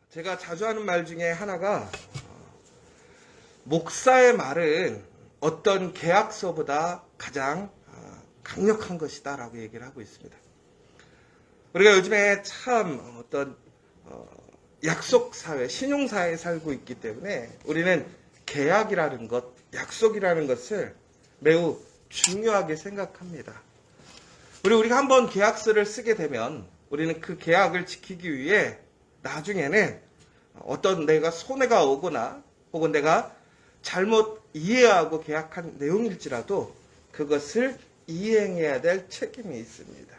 제가 자주 하는 말 중에 하나가 목사의 말은 어떤 계약서보다 가장 강력한 것이다 라고 얘기를 하고 있습니다. 우리가 요즘에 참 어떤 약속사회, 신용사회에 살고 있기 때문에 우리는 계약이라는 것, 약속이라는 것을 매우 중요하게 생각합니다. 우리가 한번 계약서를 쓰게 되면 우리는 그 계약을 지키기 위해 나중에는 어떤 내가 손해가 오거나 혹은 내가 잘못 이해하고 계약한 내용일지라도 그것을 이행해야 될 책임이 있습니다.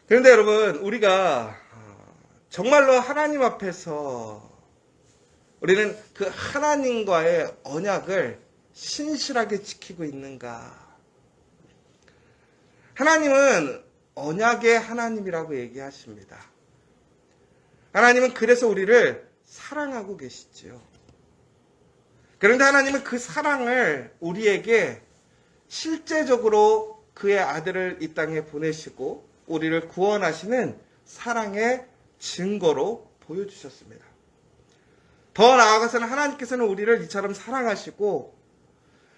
그런데 여러분, 우리가 정말로 하나님 앞에서 우리는 그 하나님과의 언약을 신실하게 지키고 있는가? 하나님은 언약의 하나님이라고 얘기하십니다. 하나님은 그래서 우리를 사랑하고 계시지요. 그런데 하나님은 그 사랑을 우리에게 실제적으로 그의 아들을 이 땅에 보내시고 우리를 구원하시는 사랑의 증거로 보여주셨습니다. 더 나아가서는 하나님께서는 우리를 이처럼 사랑하시고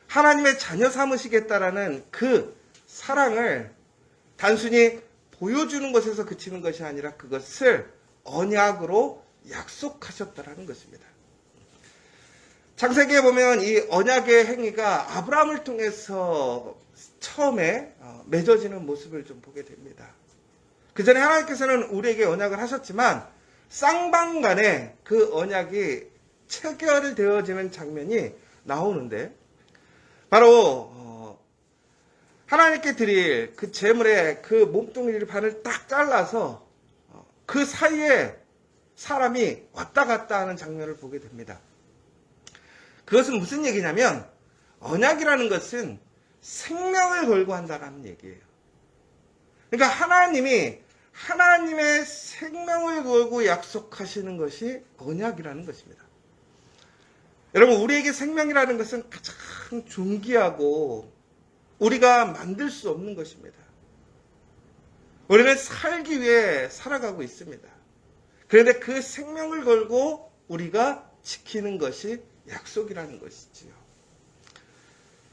하나님의 자녀 삼으시겠다라는 그 사랑을 단순히 보여주는 것에서 그치는 것이 아니라 그것을 언약으로 약속하셨다라는 것입니다. 창세기에 보면 이 언약의 행위가 아브라함을 통해서 처음에 맺어지는 모습을 좀 보게 됩니다. 그 전에 하나님께서는 우리에게 언약을 하셨지만 쌍방간에 그 언약이 체결되어지는 장면이 나오는데 바로 하나님께 드릴 그 제물의 그 몸뚱이를 반을 딱 잘라서 그 사이에 사람이 왔다 갔다 하는 장면을 보게 됩니다. 그것은 무슨 얘기냐면 언약이라는 것은 생명을 걸고 한다는 얘기예요. 그러니까 하나님이 하나님의 생명을 걸고 약속하시는 것이 언약이라는 것입니다. 여러분, 우리에게 생명이라는 것은 가장 존귀하고 우리가 만들 수 없는 것입니다. 우리는 살기 위해 살아가고 있습니다. 그런데 그 생명을 걸고 우리가 지키는 것이 약속이라는 것이지요.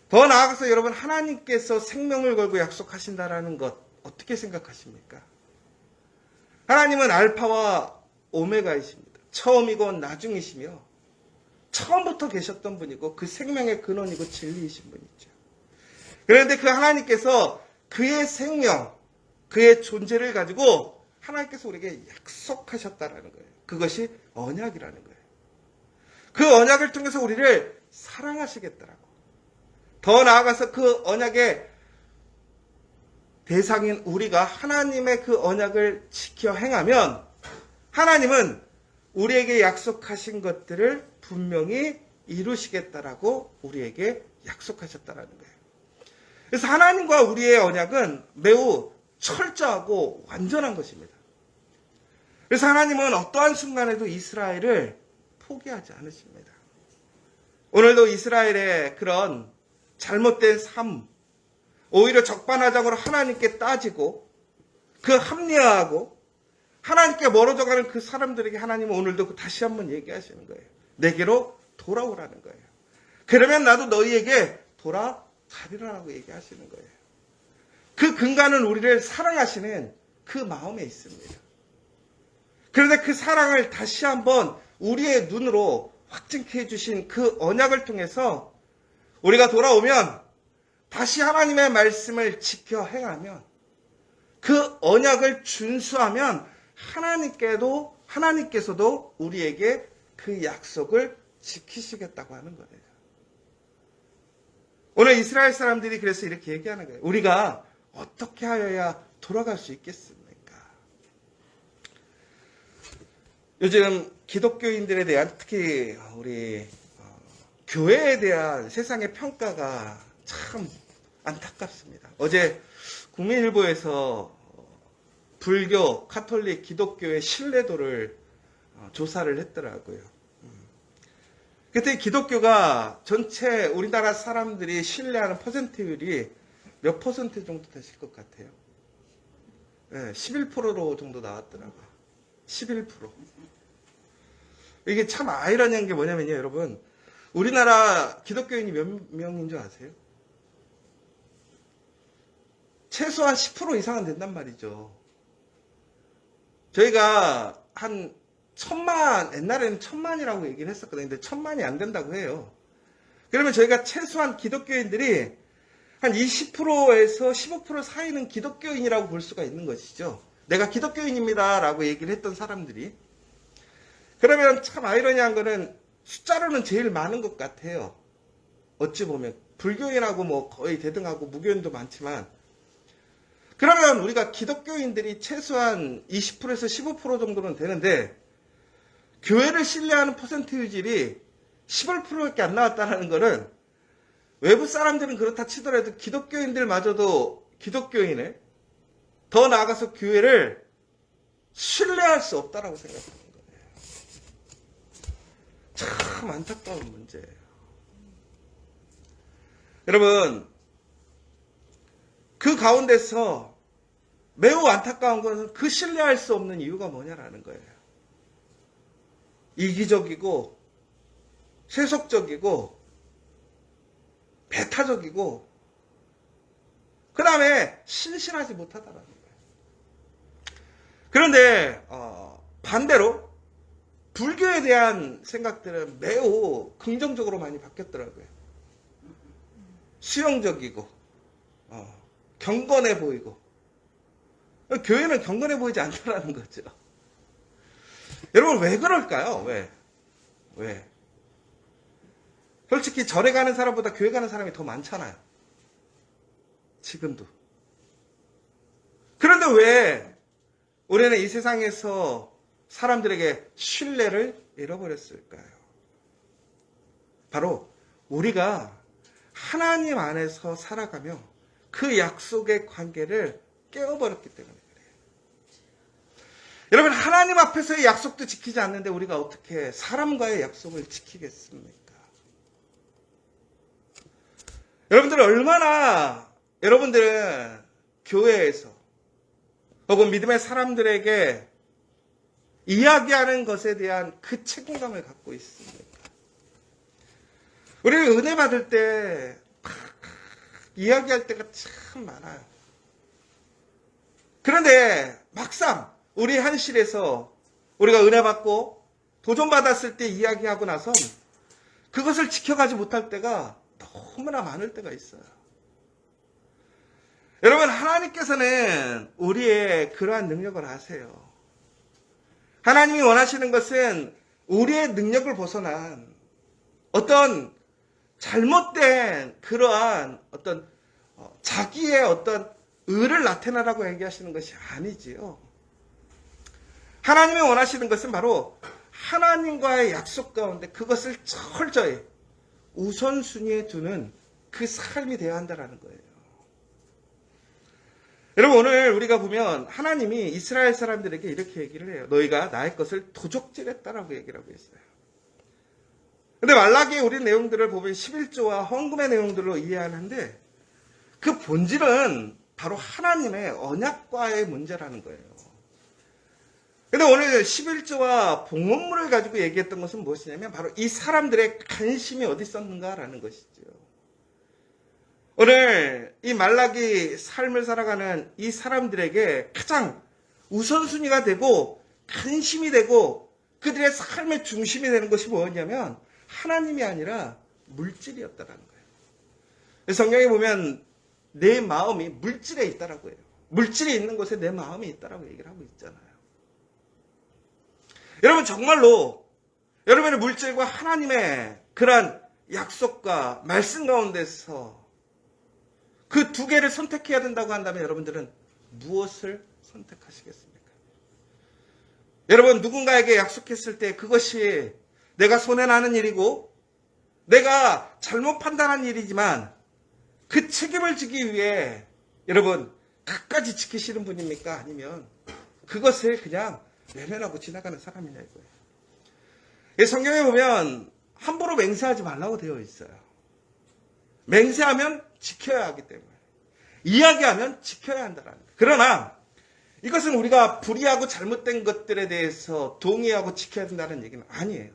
더 나아가서 여러분, 하나님께서 생명을 걸고 약속하신다라는 것 어떻게 생각하십니까? 하나님은 알파와 오메가이십니다. 처음이고 나중이시며 처음부터 계셨던 분이고 그 생명의 근원이고 진리이신 분이죠. 그런데 그 하나님께서 그의 생명, 그의 존재를 가지고 하나님께서 우리에게 약속하셨다라는 거예요. 그것이 언약이라는 거예요. 그 언약을 통해서 우리를 사랑하시겠다라고. 더 나아가서 그 언약의 대상인 우리가 하나님의 그 언약을 지켜 행하면 하나님은 우리에게 약속하신 것들을 분명히 이루시겠다라고 우리에게 약속하셨다라는 거예요. 그래서 하나님과 우리의 언약은 매우 철저하고 완전한 것입니다. 그래서 하나님은 어떠한 순간에도 이스라엘을 포기하지 않으십니다. 오늘도 이스라엘의 그런 잘못된 삶, 오히려 적반하장으로 하나님께 따지고 그 합리화하고 하나님께 멀어져가는 그 사람들에게 하나님은 오늘도 다시 한번 얘기하시는 거예요. 내게로 돌아오라는 거예요. 그러면 나도 너희에게 돌아가리라고 얘기하시는 거예요. 그 근간은 우리를 사랑하시는 그 마음에 있습니다. 그런데 그 사랑을 다시 한번 우리의 눈으로 확증케 해주신 그 언약을 통해서 우리가 돌아오면 다시 하나님의 말씀을 지켜 행하면 그 언약을 준수하면 하나님께서도 우리에게 그 약속을 지키시겠다고 하는 거예요. 오늘 이스라엘 사람들이 그래서 이렇게 얘기하는 거예요. 우리가 어떻게 하여야 돌아갈 수 있겠습니까? 요즘 기독교인들에 대한 특히 우리 교회에 대한 세상의 평가가 참 안타깝습니다. 어제 국민일보에서 불교, 카톨릭, 기독교의 신뢰도를 조사를 했더라고요. 그때 기독교가 전체 우리나라 사람들이 신뢰하는 퍼센트율이 몇 퍼센트 정도 되실 것 같아요? 네, 11%로 정도 나왔더라고요. 11%. 이게 참 아이러니한 게 뭐냐면요, 여러분. 우리나라 기독교인이 몇 명인 줄 아세요? 최소한 10% 이상은 된단 말이죠. 저희가 한 1000만, 옛날에는 1000만이라고 얘기를 했었거든요. 근데 1000만이 안 된다고 해요. 그러면 저희가 최소한 기독교인들이 한 20%에서 15% 사이는 기독교인이라고 볼 수가 있는 것이죠. 내가 기독교인입니다 라고 얘기를 했던 사람들이. 그러면 참 아이러니한 거는 숫자로는 제일 많은 것 같아요. 어찌 보면 불교인하고 뭐 거의 대등하고 무교인도 많지만, 그러면 우리가 기독교인들이 최소한 20%에서 15% 정도는 되는데 교회를 신뢰하는 퍼센티지율이 11%밖에 안 나왔다는 거는, 외부 사람들은 그렇다 치더라도 기독교인들마저도 기독교인을, 더 나아가서 교회를 신뢰할 수 없다라고 생각합니다. 참 안타까운 문제예요. 여러분, 그 가운데서 매우 안타까운 것은 그 신뢰할 수 없는 이유가 뭐냐라는 거예요. 이기적이고 세속적이고 배타적이고 그 다음에 신실하지 못하다라는 거예요. 그런데 반대로 불교에 대한 생각들은 매우 긍정적으로 많이 바뀌었더라고요. 수용적이고 경건해 보이고, 교회는 경건해 보이지 않다라는 거죠. 여러분 왜 그럴까요? 왜? 솔직히 절에 가는 사람보다 교회 가는 사람이 더 많잖아요. 지금도. 그런데 왜 우리는 이 세상에서 사람들에게 신뢰를 잃어버렸을까요? 바로 우리가 하나님 안에서 살아가며 그 약속의 관계를 깨어버렸기 때문에 그래요. 여러분, 하나님 앞에서의 약속도 지키지 않는데 우리가 어떻게 사람과의 약속을 지키겠습니까? 여러분들은 얼마나 여러분들은 교회에서 혹은 믿음의 사람들에게 이야기하는 것에 대한 그 책임감을 갖고 있습니까? 우리는 은혜 받을 때 이야기할 때가 참 많아요. 그런데 막상 우리 현실에서 우리가 은혜 받고 도전 받았을 때 이야기하고 나서 그것을 지켜가지 못할 때가 너무나 많을 때가 있어요. 여러분, 하나님께서는 우리의 그러한 능력을 아세요. 하나님이 원하시는 것은 우리의 능력을 벗어난 어떤 잘못된 그러한 어떤 자기의 어떤 의를 나타내라고 얘기하시는 것이 아니지요. 하나님이 원하시는 것은 바로 하나님과의 약속 가운데 그것을 철저히 우선순위에 두는 그 삶이 되어야 한다는 거예요. 여러분, 오늘 우리가 보면 하나님이 이스라엘 사람들에게 이렇게 얘기를 해요. 너희가 나의 것을 도적질했다라고 얘기를 하고 있어요. 근데 말라기의 우리 내용들을 보면 11조와 헌금의 내용들로 이해하는데 그 본질은 바로 하나님의 언약과의 문제라는 거예요. 근데 오늘 11조와 봉헌물을 가지고 얘기했던 것은 무엇이냐면 바로 이 사람들의 관심이 어디 있었는가라는 것이죠. 오늘 이 말라기 삶을 살아가는 이 사람들에게 가장 우선순위가 되고 관심이 되고 그들의 삶의 중심이 되는 것이 뭐였냐면 하나님이 아니라 물질이었다라는 거예요. 성경에 보면 내 마음이 물질에 있다라고 해요. 물질이 있는 곳에 내 마음이 있다라고 얘기를 하고 있잖아요. 여러분, 정말로 여러분의 물질과 하나님의 그러한 약속과 말씀 가운데서 그 두 개를 선택해야 된다고 한다면 여러분들은 무엇을 선택하시겠습니까? 여러분, 누군가에게 약속했을 때 그것이 내가 손해나는 일이고 내가 잘못 판단한 일이지만 그 책임을 지기 위해 여러분 끝까지 지키시는 분입니까? 아니면 그것을 그냥 외면하고 지나가는 사람이냐 이거예요. 성경에 보면 함부로 맹세하지 말라고 되어 있어요. 맹세하면 지켜야 하기 때문에, 이야기하면 지켜야 한다라는 거예요. 그러나 이것은 우리가 불의하고 잘못된 것들에 대해서 동의하고 지켜야 된다는 얘기는 아니에요.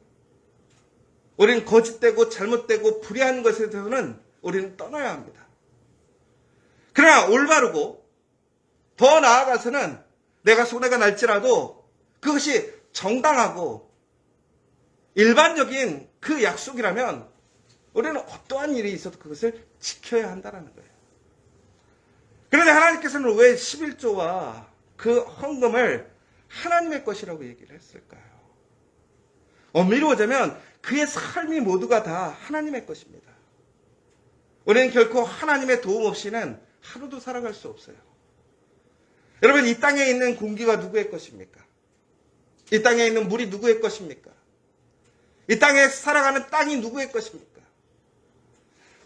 우리는 거짓되고 잘못되고 불의한 것에 대해서는 우리는 떠나야 합니다. 그러나 올바르고 더 나아가서는 내가 손해가 날지라도 그것이 정당하고 일반적인 그 약속이라면 우리는 어떠한 일이 있어도 그것을 지켜야 한다는 거예요. 그런데 하나님께서는 왜 11조와 그 헌금을 하나님의 것이라고 얘기를 했을까요? 엄밀히 보자면 그의 삶이 모두가 다 하나님의 것입니다. 우리는 결코 하나님의 도움 없이는 하루도 살아갈 수 없어요. 여러분, 이 땅에 있는 공기가 누구의 것입니까? 이 땅에 있는 물이 누구의 것입니까? 이 땅에 살아가는 땅이 누구의 것입니까?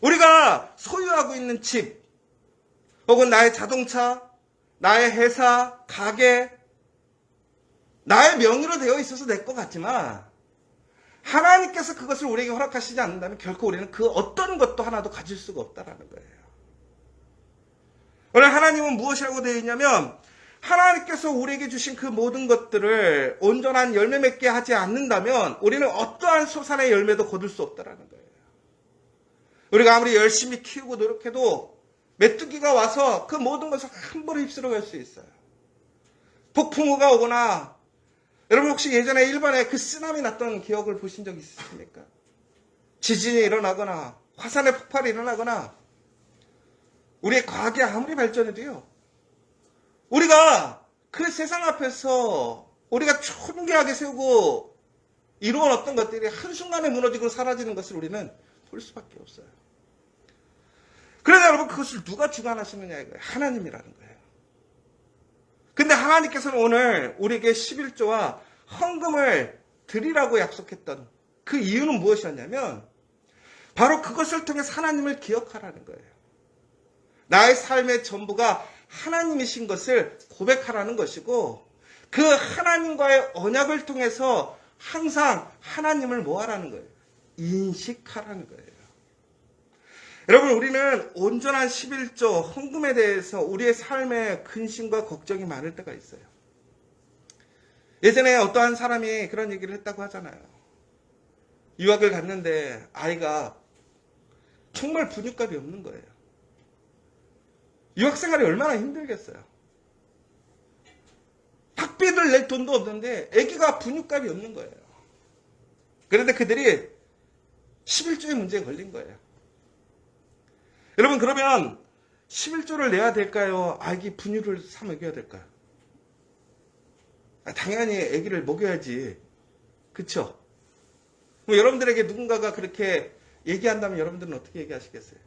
우리가 소유하고 있는 집, 혹은 나의 자동차, 나의 회사, 가게, 나의 명의로 되어 있어서 내 것 같지만 하나님께서 그것을 우리에게 허락하시지 않는다면 결코 우리는 그 어떤 것도 하나도 가질 수가 없다는 거예요. 오늘 하나님은 무엇이라고 되어 있냐면 하나님께서 우리에게 주신 그 모든 것들을 온전한 열매 맺게 하지 않는다면 우리는 어떠한 소산의 열매도 거둘 수 없다는 거예요. 우리가 아무리 열심히 키우고 노력해도 메뚜기가 와서 그 모든 것을 한 번에 휩쓸어 갈 수 있어요. 폭풍우가 오거나 여러분 혹시 예전에 일본에 그 쓰나미 났던 기억을 보신 적 있으십니까? 지진이 일어나거나 화산의 폭발이 일어나거나 우리의 과학이 아무리 발전해도요. 우리가 그 세상 앞에서 우리가 존귀하게 세우고 이루어 어떤 것들이 한순간에 무너지고 사라지는 것을 우리는 볼 수밖에 없어요. 그런데 여러분 그것을 누가 주관하시느냐 이거예요. 하나님이라는 거예요. 근데 하나님께서는 오늘 우리에게 11조와 헌금을 드리라고 약속했던 그 이유는 무엇이었냐면 바로 그것을 통해서 하나님을 기억하라는 거예요. 나의 삶의 전부가 하나님이신 것을 고백하라는 것이고 그 하나님과의 언약을 통해서 항상 하나님을 뭐 하라는 거예요? 인식하라는 거예요. 여러분 우리는 온전한 11조 헌금에 대해서 우리의 삶에 근심과 걱정이 많을 때가 있어요. 예전에 어떠한 사람이 그런 얘기를 했다고 하잖아요. 유학을 갔는데 아이가 정말 분유값이 없는 거예요. 유학 생활이 얼마나 힘들겠어요. 학비를 낼 돈도 없는데 아기가 분유값이 없는 거예요. 그런데 그들이 11조의 문제에 걸린 거예요. 여러분 그러면 11조를 내야 될까요? 아기 분유를 사 먹여야 될까요? 당연히 아기를 먹여야지. 그쵸? 그럼 여러분들에게 누군가가 그렇게 얘기한다면 여러분들은 어떻게 얘기하시겠어요?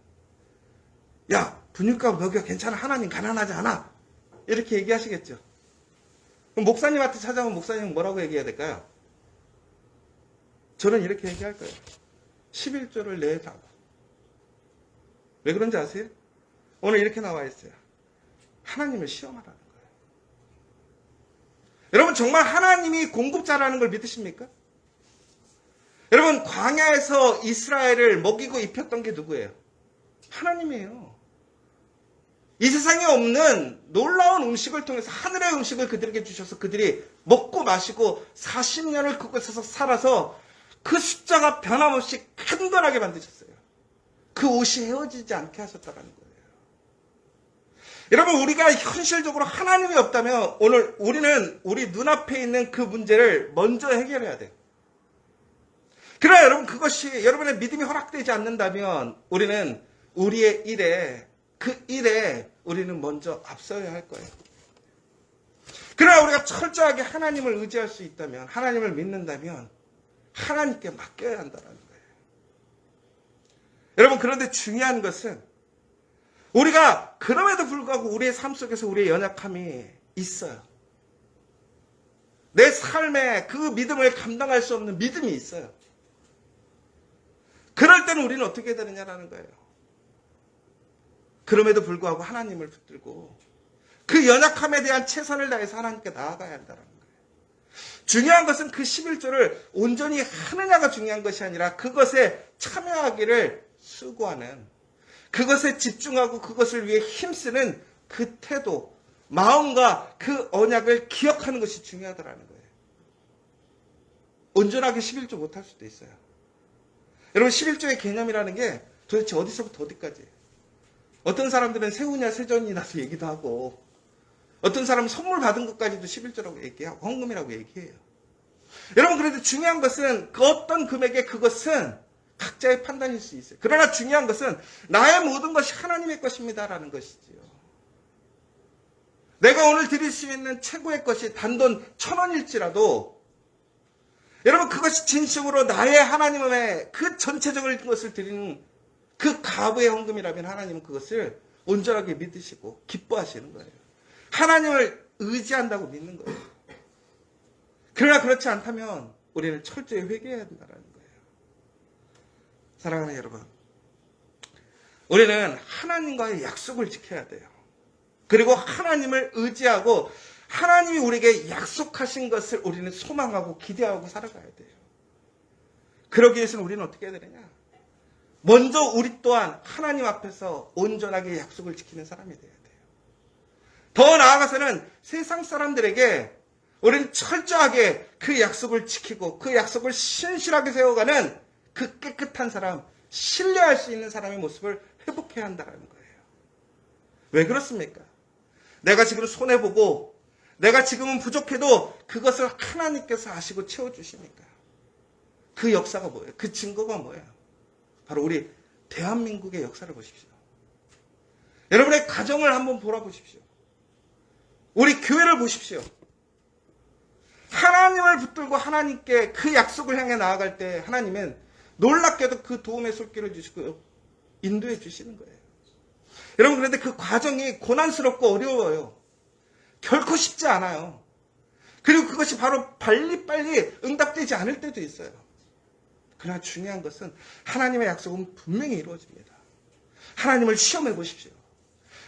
야, 분유값 먹여. 괜찮아. 하나님 가난하지 않아. 이렇게 얘기하시겠죠. 그럼 목사님한테 찾아오면 목사님은 뭐라고 얘기해야 될까요? 저는 이렇게 얘기할 거예요. 11조를 내라고. 왜 그런지 아세요? 오늘 이렇게 나와 있어요. 하나님을 시험하라는 거예요. 여러분 정말 하나님이 공급자라는 걸 믿으십니까? 여러분 광야에서 이스라엘을 먹이고 입혔던 게 누구예요? 하나님이에요. 이 세상에 없는 놀라운 음식을 통해서 하늘의 음식을 그들에게 주셔서 그들이 먹고 마시고 40년을 그곳에서 살아서 그 숫자가 변함없이 강건하게 만드셨어요. 그 옷이 헤어지지 않게 하셨다는 거예요. 여러분 우리가 현실적으로 하나님이 없다면 오늘 우리는 우리 눈앞에 있는 그 문제를 먼저 해결해야 돼요. 그러나 여러분 그것이 여러분의 믿음이 허락되지 않는다면 우리는 우리의 일에 그 일에 우리는 먼저 앞서야 할 거예요. 그러나 우리가 철저하게 하나님을 의지할 수 있다면 하나님을 믿는다면 하나님께 맡겨야 한다는 거예요. 여러분 그런데 중요한 것은 우리가 그럼에도 불구하고 우리의 삶 속에서 우리의 연약함이 있어요. 내 삶에 그 믿음을 감당할 수 없는 믿음이 있어요. 그럴 때는 우리는 어떻게 되느냐라는 거예요. 그럼에도 불구하고 하나님을 붙들고 그 연약함에 대한 최선을 다해서 하나님께 나아가야 한다는 거예요. 중요한 것은 그 11조를 온전히 하느냐가 중요한 것이 아니라 그것에 참여하기를 수고하는, 그것에 집중하고 그것을 위해 힘쓰는 그 태도, 마음과 그 언약을 기억하는 것이 중요하다라는 거예요. 온전하게 11조 못할 수도 있어요. 여러분 11조의 개념이라는 게 도대체 어디서부터 어디까지? 어떤 사람들은 새우냐 세전이라서 얘기도 하고 어떤 사람은 선물 받은 것까지도 11조라고 얘기하고 헌금이라고 얘기해요. 여러분 그래도 중요한 것은 그 어떤 금액의 그것은 각자의 판단일 수 있어요. 그러나 중요한 것은 나의 모든 것이 하나님의 것입니다라는 것이지요. 내가 오늘 드릴 수 있는 최고의 것이 단돈 1,000원일지라도 여러분 그것이 진심으로 나의 하나님의 그 전체적인 것을 드리는 그 가부의 헌금이라면 하나님은 그것을 온전하게 믿으시고 기뻐하시는 거예요. 하나님을 의지한다고 믿는 거예요. 그러나 그렇지 않다면 우리는 철저히 회개해야 한다는 거예요. 사랑하는 여러분, 우리는 하나님과의 약속을 지켜야 돼요. 그리고 하나님을 의지하고 하나님이 우리에게 약속하신 것을 우리는 소망하고 기대하고 살아가야 돼요. 그러기 위해서는 우리는 어떻게 해야 되느냐? 먼저 우리 또한 하나님 앞에서 온전하게 약속을 지키는 사람이 돼야 돼요. 더 나아가서는 세상 사람들에게 우리는 철저하게 그 약속을 지키고 그 약속을 신실하게 세워가는 그 깨끗한 사람, 신뢰할 수 있는 사람의 모습을 회복해야 한다는 거예요. 왜 그렇습니까? 내가 지금 손해보고 내가 지금은 부족해도 그것을 하나님께서 아시고 채워주시니까. 그 역사가 뭐예요? 그 증거가 뭐예요? 바로 우리 대한민국의 역사를 보십시오. 여러분의 가정을 한번 돌아보십시오. 우리 교회를 보십시오. 하나님을 붙들고 하나님께 그 약속을 향해 나아갈 때 하나님은 놀랍게도 그 도움의 손길을 주시고 인도해 주시는 거예요. 여러분 그런데 그 과정이 고난스럽고 어려워요. 결코 쉽지 않아요. 그리고 그것이 바로 빨리빨리 응답되지 않을 때도 있어요. 그러나 중요한 것은 하나님의 약속은 분명히 이루어집니다. 하나님을 시험해 보십시오.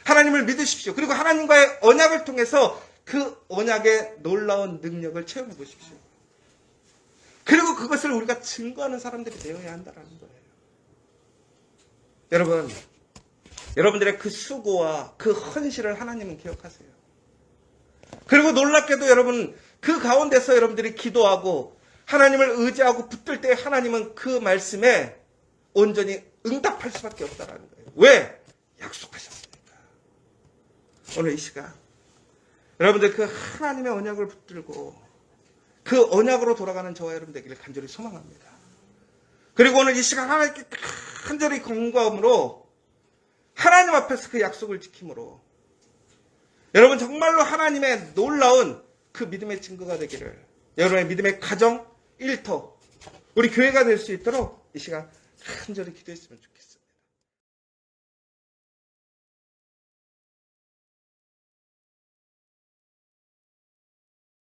하나님을 믿으십시오. 그리고 하나님과의 언약을 통해서 그 언약의 놀라운 능력을 체험해 보십시오. 그리고 그것을 우리가 증거하는 사람들이 되어야 한다는 거예요. 여러분, 여러분들의 그 수고와 그 헌신을 하나님은 기억하세요. 그리고 놀랍게도 여러분 그 가운데서 여러분들이 기도하고 하나님을 의지하고 붙들 때 하나님은 그 말씀에 온전히 응답할 수밖에 없다는 거예요. 왜? 약속하셨으니까. 오늘 이 시간 여러분들 그 하나님의 언약을 붙들고 그 언약으로 돌아가는 저와 여러분 되기를 간절히 소망합니다. 그리고 오늘 이 시간 하나님께 간절히 간구함으로 하나님 앞에서 그 약속을 지킴으로 여러분 정말로 하나님의 놀라운 그 믿음의 증거가 되기를 여러분의 믿음의 가정, 일터, 우리 교회가 될 수 있도록 이 시간 간절히 기도했으면 좋겠습니다.